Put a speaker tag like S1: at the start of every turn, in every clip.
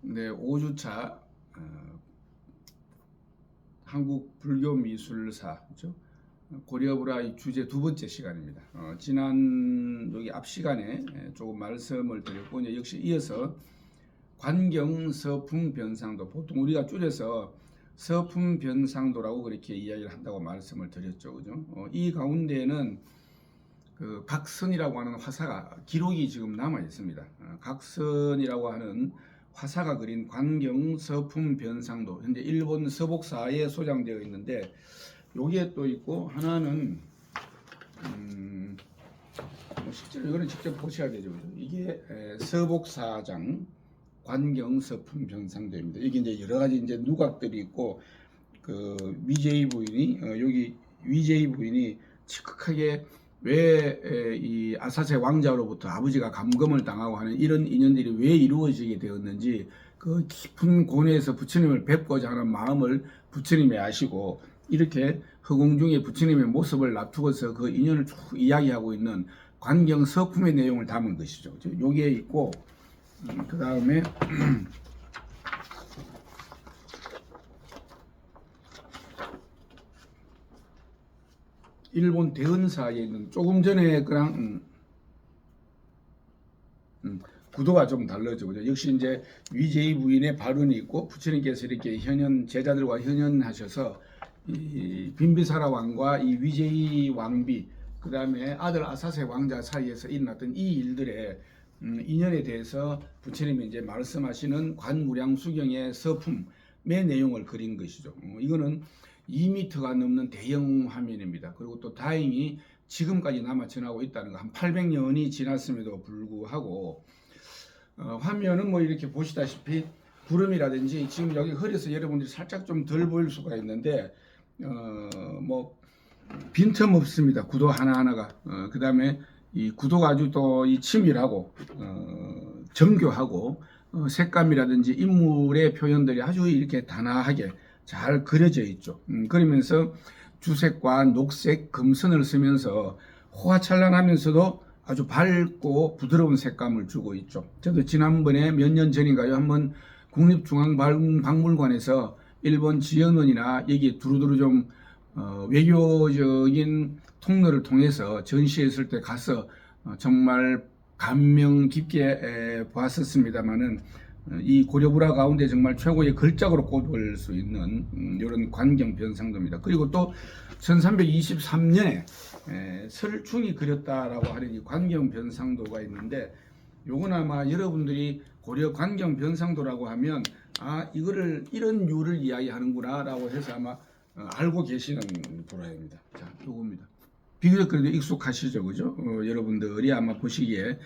S1: 네, 5주차 한국 불교 미술사 그죠? 고려불화 주제 두 번째 시간입니다. 지난 여기 앞 시간에 조금 말씀을 드렸고 이제 역시 이어서 관경 서풍 변상도, 보통 우리가 줄여서 서풍 변상도라고 그렇게 이야기를 한다고 말씀을 드렸죠, 그죠? 이 가운데에는 그 각선이라고 하는 화사가 기록이 지금 남아 있습니다. 각선이라고 하는 화사가 그린 관경 서품 변상도, 현재 일본 서복사에 소장되어 있는데 여기에 또 있고, 하나는 실제로 이거는 직접 보셔야 되죠. 이게 서복사장 관경 서품 변상도입니다. 여기 이제 여러 가지 이제 누각들이 있고, 그 위제이 부인이 여기 위제이 부인이 즉각하게 왜 이 아사세 왕자로부터 아버지가 감금을 당하고 하는 이런 인연들이 왜 이루어지게 되었는지, 그 깊은 고뇌에서 부처님을 뵙고자 하는 마음을 부처님이 아시고, 이렇게 허공 중에 부처님의 모습을 놔두고서 그 인연을 쭉 이야기하고 있는 관경 서품의 내용을 담은 것이죠. 여기에 있고, 그 다음에 일본 대은사에 있는, 조금 전에 그랑 구도가 좀 다르죠. 그죠? 역시 이제 위제이 부인의 발언이 있고, 부처님께서 이렇게 제자들과 현현하셔서 이 빈비사라 왕과 이 위제이 왕비, 그 다음에 아들 아사세 왕자 사이에서 일어났던 이 일들의 인연에 대해서 부처님이 이제 말씀하시는 관무량수경의 서품의 내용을 그린 것이죠. 이거는 2m가 넘는 대형 화면입니다. 그리고 또 다행히 지금까지 남아 전하고 있다는 거, 한 800년이 지났음에도 불구하고 화면은 뭐 이렇게 보시다시피 구름이라든지 지금 여기 흐려서 여러분들이 살짝 좀 덜 보일 수가 있는데 뭐 빈틈없습니다. 구도 하나하나가. 그 다음에 이 구도가 아주 또 이 치밀하고 정교하고 색감이라든지 인물의 표현들이 아주 이렇게 단아하게 잘 그려져 있죠. 그러면서 주색과 녹색, 금선을 쓰면서 호화찬란하면서도 아주 밝고 부드러운 색감을 주고 있죠. 저도 지난번에 몇 년 전인가요, 한번 국립중앙박물관에서 일본 지연원이나 여기 두루두루 좀 외교적인 통로를 통해서 전시했을 때 가서 정말 감명 깊게 보았었습니다만은, 이 고려불화 가운데 정말 최고의 걸작으로 꼽을 수 있는 이런 관경 변상도입니다. 그리고 또 1323년에 설충이 그렸다라고 하는 이 관경 변상도가 있는데, 요건 아마 여러분들이 고려 관경 변상도라고 하면 이거를 이런 류를 이야기하는구나 라고 해서 아마 알고 계시는 불화입니다. 자, 요겁니다. 비교적 그래도 익숙하시죠, 그죠? 여러분들이 아마 보시기에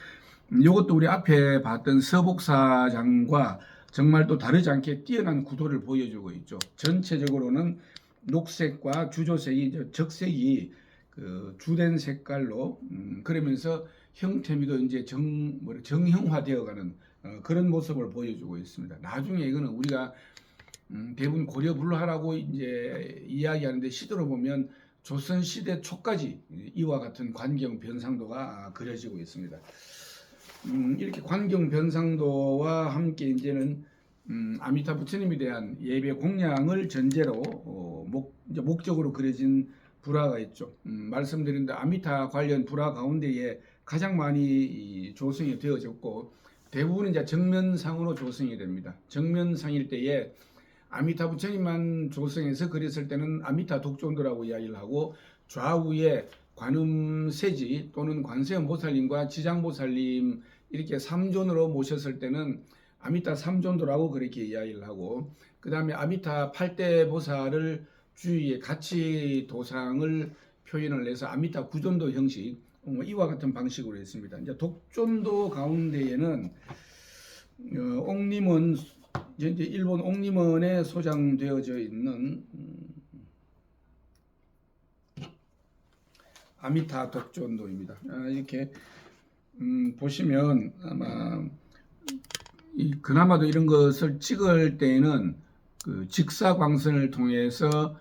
S1: 이것도 우리 앞에 봤던 서복사장과 정말 또 다르지 않게 뛰어난 구도를 보여주고 있죠. 전체적으로는 녹색과 주조색이, 적색이 그 주된 색깔로 그러면서 형태미도 이제 정형화되어가는 그런 모습을 보여주고 있습니다. 나중에 이거는 우리가 대부분 고려불화라고 이제 이야기하는데, 시대로 보면 조선시대 초까지 이와 같은 관경 변상도가 그려지고 있습니다. 이렇게 관경 변상도와 함께 이제는 아미타 부처님에 대한 예배 공양을 전제로 목적으로 그려진 불화가 있죠. 말씀드린 데 아미타 관련 불화 가운데에 가장 많이 조성이 되어졌고, 대부분 이제 정면상으로 조성이 됩니다. 정면상일 때에 아미타 부처님만 조성해서 그렸을 때는 아미타 독존도라고 이야기를 하고, 좌우에 관음세지 또는 관세음 보살님과 지장보살님 이렇게 3존으로 모셨을 때는 아미타 3존도라고 그렇게 이야기를 하고, 그 다음에 아미타 8대 보살을 주위에 같이 도상을 표현을 해서 아미타 9존도 형식, 이와 같은 방식으로 했습니다. 이제 독존도 가운데에는 옥림원, 이제 일본 옥림원에 소장되어져 있는 아미타 독존도입니다. 이렇게 보시면 아마 그나마도 이런 것을 찍을 때에는 그 직사광선을 통해서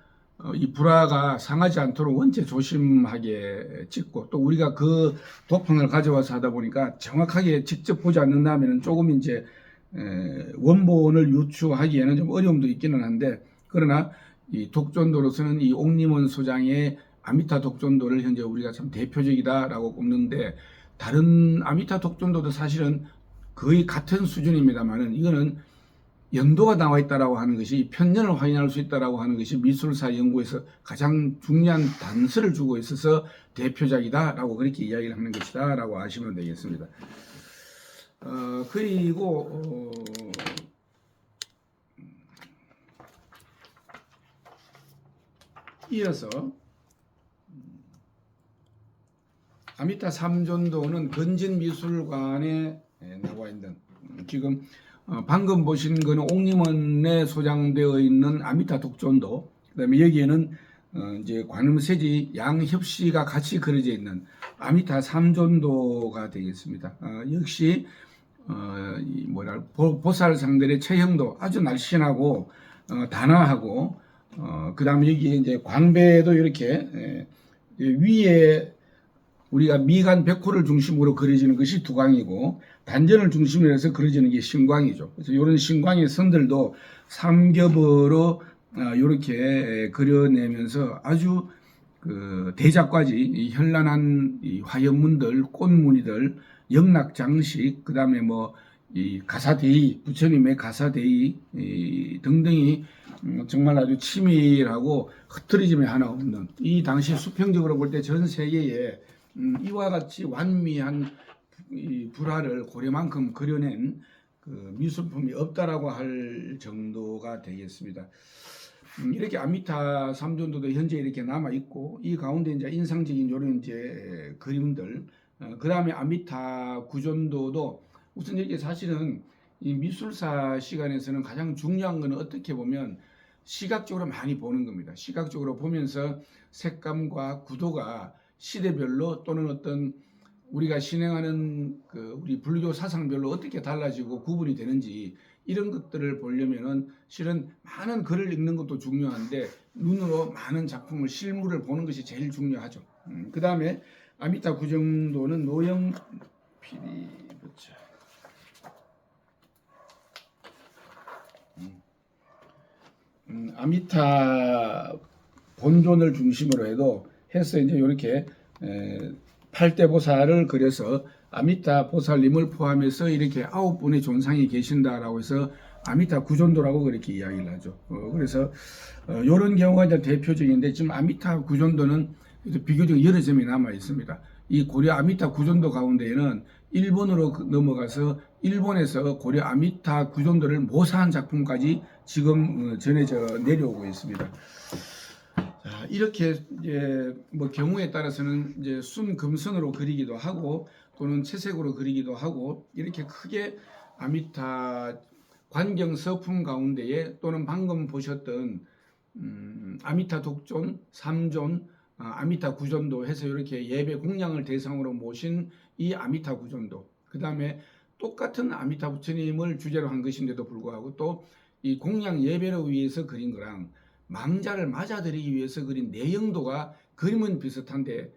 S1: 이 불화가 상하지 않도록 원체 조심하게 찍고, 또 우리가 그 도판을 가져와서 하다 보니까 정확하게 직접 보지 않는다면 조금 이제 원본을 유추하기에는 좀 어려움도 있기는 한데, 그러나 이 독전도로서는 이 옥림원 소장의 아미타 독전도를 현재 우리가 참 대표적이다라고 꼽는데, 다른 아미타 독전도도 사실은 거의 같은 수준입니다만은 이거는 연도가 나와 있다라고 하는 것이, 편년을 확인할 수 있다라고 하는 것이 미술사 연구에서 가장 중요한 단서를 주고 있어서 대표작이다라고 그렇게 이야기를 하는 것이다라고 아시면 되겠습니다. 그리고 이어서 아미타 삼존도는 건진미술관에 나와 있는, 지금 방금 보신 거는 옥림원에 소장되어 있는 아미타 독존도, 그다음에 여기에는 이제 관음세지 양협시가 같이 그려져 있는 아미타 삼존도가 되겠습니다. 역시 보살상들의 체형도 아주 날씬하고 단아하고, 그다음에 여기에 이제 광배도 이렇게 위에 우리가 미간 백호를 중심으로 그려지는 것이 두광이고, 단전을 중심으로 해서 그려지는 게 신광이죠. 그래서 이런 신광의 선들도 삼겹으로 이렇게 그려내면서 아주 그 대작까지 현란한 이 화연문들, 꽃무늬들, 영락 장식, 그 다음에 뭐 이 가사대의, 부처님의 가사대의 등등이 정말 아주 치밀하고 흐트러짐이 하나 없는, 이 당시 수평적으로 볼 때 전 세계에 이와 같이 완미한 이 불화를 고려만큼 그려낸 그 미술품이 없다라고 할 정도가 되겠습니다. 이렇게 아미타 삼존도도 현재 이렇게 남아 있고, 이 가운데 이제 인상적인 요런 이제 그림들, 그 다음에 아미타 구존도도 우선 이게 사실은 이 미술사 시간에서는 가장 중요한 것은 어떻게 보면 시각적으로 많이 보는 겁니다. 시각적으로 보면서 색감과 구도가 시대별로 또는 어떤 우리가 신행하는 그 우리 불교 사상별로 어떻게 달라지고 구분이 되는지, 이런 것들을 보려면은 실은 많은 글을 읽는 것도 중요한데 눈으로 많은 작품을, 실물을 보는 것이 제일 중요하죠. 그 다음에 아미타 구존도는 노영 PD 부처. 아미타 본존을 중심으로 해서 이제 이렇게 8대 보살을 그려서 아미타 보살님을 포함해서 이렇게 9분의 존상이 계신다라고 해서 아미타 구존도라고 그렇게 이야기를 하죠. 그래서 이런 경우가 이제 대표적인데, 지금 아미타 구존도는 비교적 여러 점이 남아 있습니다. 이 고려 아미타 구존도 가운데에는 일본으로 넘어가서 일본에서 고려 아미타 구존도를 모사한 작품까지 지금 전해져 내려오고 있습니다. 자, 이렇게 이제 뭐 경우에 따라서는 이제 순금선으로 그리기도 하고 또는 채색으로 그리기도 하고, 이렇게 크게 아미타 관경 서품 가운데에 또는 방금 보셨던 아미타 독존, 삼존, 아미타 구존도 해서 이렇게 예배 공양을 대상으로 모신 이 아미타 구존도, 그 다음에 똑같은 아미타 부처님을 주제로 한 것인데도 불구하고 또 이 공양 예배를 위해서 그린 거랑 망자를 맞아들이기 위해서 그린 내용도가 그림은 비슷한데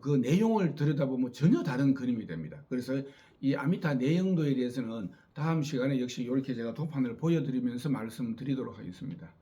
S1: 그 내용을 들여다보면 전혀 다른 그림이 됩니다. 그래서 이 아미타 내용도에 대해서는 다음 시간에 역시 이렇게 제가 도판을 보여드리면서 말씀드리도록 하겠습니다.